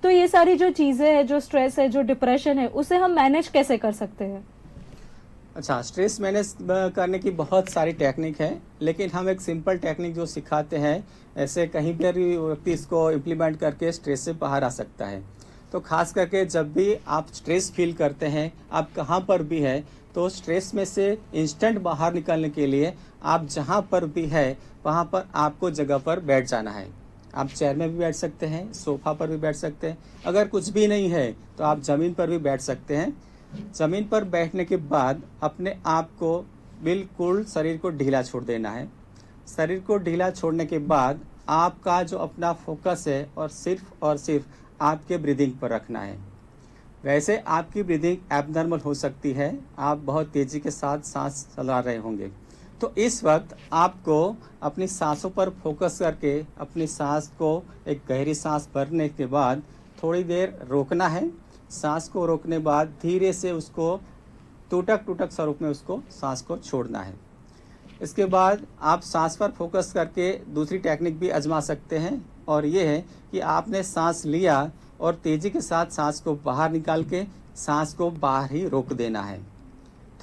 तो ये सारी जो चीजें हैं, जो स्ट्रेस है, जो डिप्रेशन है, उसे हम मैनेज कैसे कर सकते हैं? अच्छा, स्ट्रेस मैनेज करने की बहुत सारी टेक्निक है, लेकिन हम एक सिंपल टेक्निक जो सिखाते हैं, ऐसे कहीं पर भी व्यक्ति इसको इम्प्लीमेंट करके स्ट्रेस से बाहर आ सकता है। तो खास करके जब भी आप स्ट्रेस फील करते हैं, आप कहाँ पर भी है, तो स्ट्रेस में से इंस्टेंट बाहर निकलने के लिए आप जहाँ पर भी है वहाँ पर आपको जगह पर बैठ जाना है। आप चेयर में भी बैठ सकते हैं, सोफा पर भी बैठ सकते हैं। अगर कुछ भी नहीं है तो आप ज़मीन पर भी बैठ सकते हैं। ज़मीन पर बैठने के बाद अपने आप को बिल्कुल शरीर को ढीला छोड़ देना है। शरीर को ढीला छोड़ने के बाद आपका जो अपना फोकस है और सिर्फ आपके ब्रीदिंग पर रखना है। वैसे आपकी ब्रीदिंग एबनॉर्मल हो सकती है, आप बहुत तेज़ी के साथ सांस चला रहे होंगे। तो इस वक्त आपको अपनी सांसों पर फोकस करके अपनी सांस को एक गहरी सांस भरने के बाद थोड़ी देर रोकना है। सांस को रोकने बाद धीरे से उसको टूटक टूटक स्वरूप में उसको सांस को छोड़ना है। इसके बाद आप सांस पर फोकस करके दूसरी टेक्निक भी आजमा सकते हैं, और ये है कि आपने सांस लिया और तेज़ी के साथ सांस को बाहर निकाल के सांस को बाहर ही रोक देना है।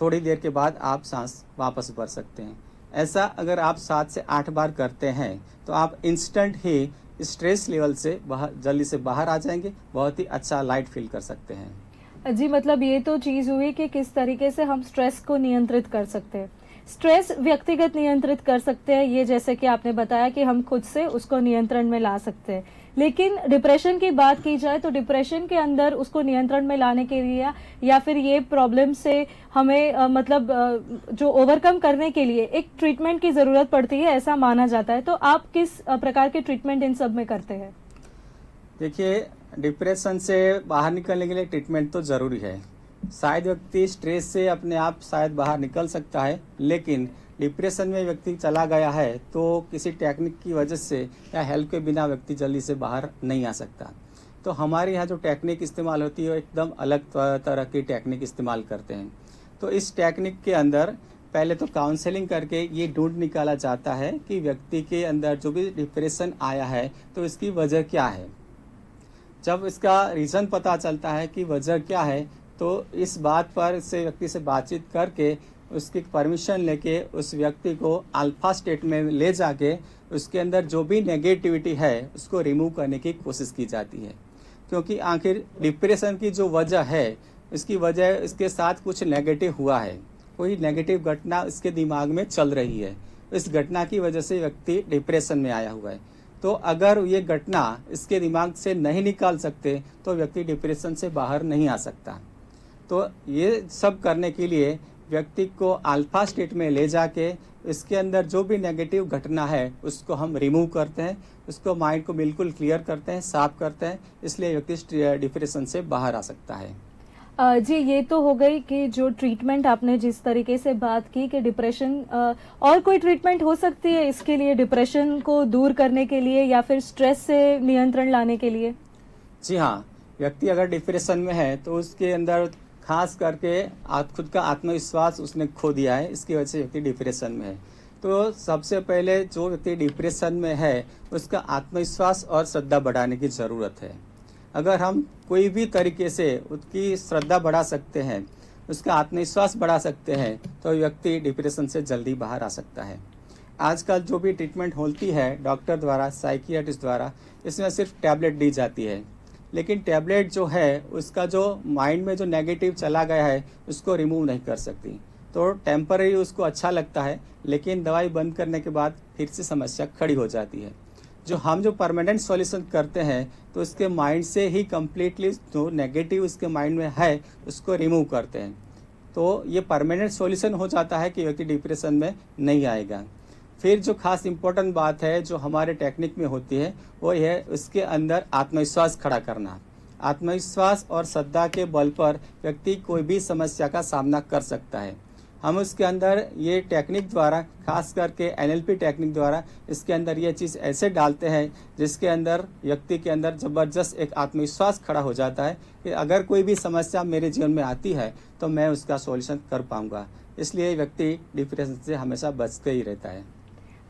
थोड़ी देर के बाद आप सांस वापस भर सकते हैं। ऐसा अगर आप 7 से 8 बार करते हैं तो आप इंस्टेंट ही स्ट्रेस लेवल से जल्दी से बाहर आ जाएंगे, बहुत ही अच्छा लाइट फील कर सकते हैं। जी, मतलब ये तो चीज हुई कि किस तरीके से हम स्ट्रेस को नियंत्रित कर सकते हैं। स्ट्रेस व्यक्तिगत नियंत्रित कर सकते हैं, ये जैसे कि आपने बताया कि हम खुद से उसको नियंत्रण में ला सकते हैं। लेकिन डिप्रेशन की बात की जाए तो डिप्रेशन के अंदर उसको नियंत्रण में लाने के लिए या फिर ये प्रॉब्लम से हमें जो ओवरकम करने के लिए एक ट्रीटमेंट की जरूरत पड़ती है, ऐसा माना जाता है। तो आप किस प्रकार के ट्रीटमेंट इन सब में करते हैं? देखिए, डिप्रेशन से बाहर निकलने के लिए ट्रीटमेंट तो ज़रूरी है। शायद व्यक्ति स्ट्रेस से अपने आप शायद बाहर निकल सकता है, लेकिन डिप्रेशन में व्यक्ति चला गया है तो किसी टेक्निक की वजह से या हेल्प के बिना व्यक्ति जल्दी से बाहर नहीं आ सकता। तो हमारे यहाँ जो टेक्निक इस्तेमाल होती है, एकदम अलग तरह की टेक्निक इस्तेमाल करते हैं। तो इस टेक्निक के अंदर पहले तो काउंसलिंग करके ये ढूंढ निकाला जाता है कि व्यक्ति के अंदर जो भी डिप्रेशन आया है तो इसकी वजह क्या है। जब इसका रीज़न पता चलता है कि वजह क्या है, तो इस बात पर से व्यक्ति से बातचीत करके उसकी परमिशन लेके उस व्यक्ति को अल्फा स्टेट में ले जाके उसके अंदर जो भी नेगेटिविटी है उसको रिमूव करने की कोशिश की जाती है। क्योंकि आखिर डिप्रेशन की जो वजह है, इसकी वजह इसके साथ कुछ नेगेटिव हुआ है, कोई नेगेटिव घटना इसके दिमाग में चल रही है। इस घटना की वजह से व्यक्ति डिप्रेशन में आया हुआ है। तो अगर ये घटना इसके दिमाग से नहीं निकाल सकते तो व्यक्ति डिप्रेशन से बाहर नहीं आ सकता। तो ये सब करने के लिए व्यक्ति को अल्फा स्टेट में ले जाके इसके अंदर जो भी नेगेटिव घटना है उसको हम रिमूव करते हैं, उसको माइंड को बिल्कुल क्लियर करते हैं, साफ करते हैं। इसलिए व्यक्ति डिप्रेशन से बाहर आ सकता है। जी, ये तो हो गई कि जो ट्रीटमेंट आपने जिस तरीके से बात की कि डिप्रेशन, और कोई ट्रीटमेंट हो सकती है इसके लिए, डिप्रेशन को दूर करने के लिए या फिर स्ट्रेस से नियंत्रण लाने के लिए? जी हाँ, व्यक्ति अगर डिप्रेशन में है तो उसके अंदर खास करके खुद का आत्मविश्वास उसने खो दिया है, इसकी वजह से व्यक्ति डिप्रेशन में है। तो सबसे पहले जो व्यक्ति डिप्रेशन में है उसका आत्मविश्वास और श्रद्धा बढ़ाने की ज़रूरत है। अगर हम कोई भी तरीके से उसकी श्रद्धा बढ़ा सकते हैं, उसका आत्मविश्वास बढ़ा सकते हैं, तो व्यक्ति डिप्रेशन से जल्दी बाहर आ सकता है। आजकल जो भी ट्रीटमेंट होती है डॉक्टर द्वारा, साइकियाट्रिस्ट द्वारा, इसमें सिर्फ टैबलेट दी जाती है, लेकिन टैबलेट जो है उसका जो माइंड में जो नेगेटिव चला गया है उसको रिमूव नहीं कर सकती। तो टेम्पररी उसको अच्छा लगता है, लेकिन दवाई बंद करने के बाद फिर से समस्या खड़ी हो जाती है। जो परमानेंट सॉल्यूशन करते हैं तो उसके माइंड से ही कम्प्लीटली जो नेगेटिव उसके माइंड में है उसको रिमूव करते हैं। तो ये परमानेंट सॉल्यूशन हो जाता है कि व्यक्ति डिप्रेशन में नहीं आएगा। फिर जो खास इम्पोर्टेंट बात है जो हमारे टेक्निक में होती है वो है उसके अंदर आत्मविश्वास खड़ा करना। आत्मविश्वास और श्रद्धा के बल पर व्यक्ति कोई भी समस्या का सामना कर सकता है। हम उसके अंदर ये टेक्निक द्वारा, खास करके NLP टेक्निक द्वारा, इसके अंदर ये चीज़ ऐसे डालते हैं जिसके अंदर व्यक्ति के अंदर ज़बरदस्त एक आत्मविश्वास खड़ा हो जाता है कि अगर कोई भी समस्या मेरे जीवन में आती है तो मैं उसका सॉल्यूशन कर पाऊँगा। इसलिए व्यक्ति डिप्रेशन से हमेशा बचते ही रहता है।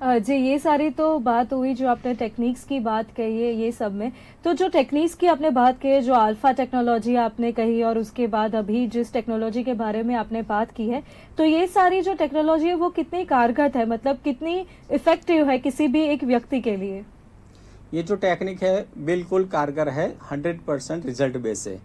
जी, ये सारी तो बात हुई जो आपने टेक्निक्स की बात कही है ये सब में। तो जो टेक्निक्स की आपने बात कही है, जो अल्फ़ा टेक्नोलॉजी आपने कही और उसके बाद अभी जिस टेक्नोलॉजी के बारे में आपने बात की है, तो ये सारी जो टेक्नोलॉजी है वो कितनी कारगर है? मतलब कितनी इफ़ेक्टिव है किसी भी एक व्यक्ति के लिए? ये जो टेक्निक है बिल्कुल कारगर है, 100% रिजल्ट बेस है।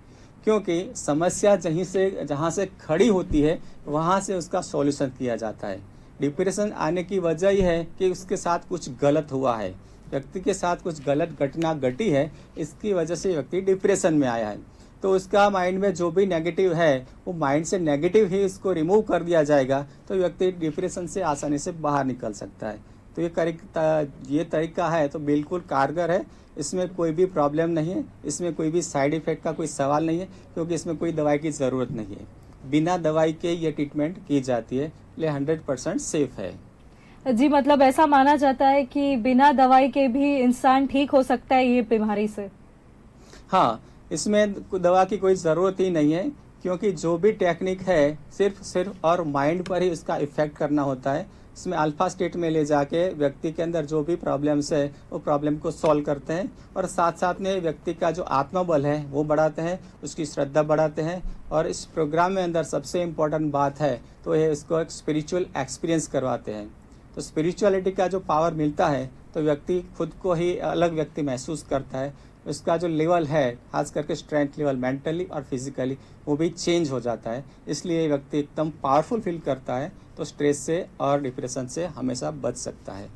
क्योंकि समस्या जहाँ से खड़ी होती है वहाँ से उसका सॉल्यूशन किया जाता है। डिप्रेशन आने की वजह यह है कि उसके साथ कुछ गलत हुआ है, व्यक्ति के साथ कुछ गलत घटना घटी है, इसकी वजह से व्यक्ति डिप्रेशन में आया है। तो उसका माइंड में जो भी नेगेटिव है वो माइंड से नेगेटिव ही उसको रिमूव कर दिया जाएगा तो व्यक्ति डिप्रेशन से आसानी से बाहर निकल सकता है। तो ये तरीका है तो बिल्कुल कारगर है, इसमें कोई भी प्रॉब्लम नहीं है, इसमें कोई भी साइड इफ़ेक्ट का कोई सवाल नहीं है, क्योंकि इसमें कोई दवाई की ज़रूरत नहीं है। बिना दवाई के ये ट्रीटमेंट की जाती है, इसलिए 100% सेफ है। जी, मतलब ऐसा माना जाता है कि बिना दवाई के भी इंसान ठीक हो सकता है ये बीमारी से? हाँ, इसमें दवा की कोई ज़रूरत ही नहीं है, क्योंकि जो भी टेक्निक है सिर्फ और माइंड पर ही उसका इफ़ेक्ट करना होता है। इसमें अल्फा स्टेट में ले जाके व्यक्ति के अंदर जो भी प्रॉब्लम्स है वो प्रॉब्लम को सॉल्व करते हैं और साथ साथ में व्यक्ति का जो आत्मबल है वो बढ़ाते हैं, उसकी श्रद्धा बढ़ाते हैं। और इस प्रोग्राम में अंदर सबसे इम्पोर्टेंट बात है तो ये इसको एक स्पिरिचुअल एक्सपीरियंस करवाते हैं। तो स्पिरिचुअलिटी का जो पावर मिलता है तो व्यक्ति खुद को ही अलग व्यक्ति महसूस करता है, उसका जो लेवल है खास करके स्ट्रेंथ लेवल मेंटली और फिजिकली वो भी चेंज हो जाता है। इसलिए व्यक्ति एकदम पावरफुल फील करता है, तो स्ट्रेस से और डिप्रेशन से हमेशा बच सकता है।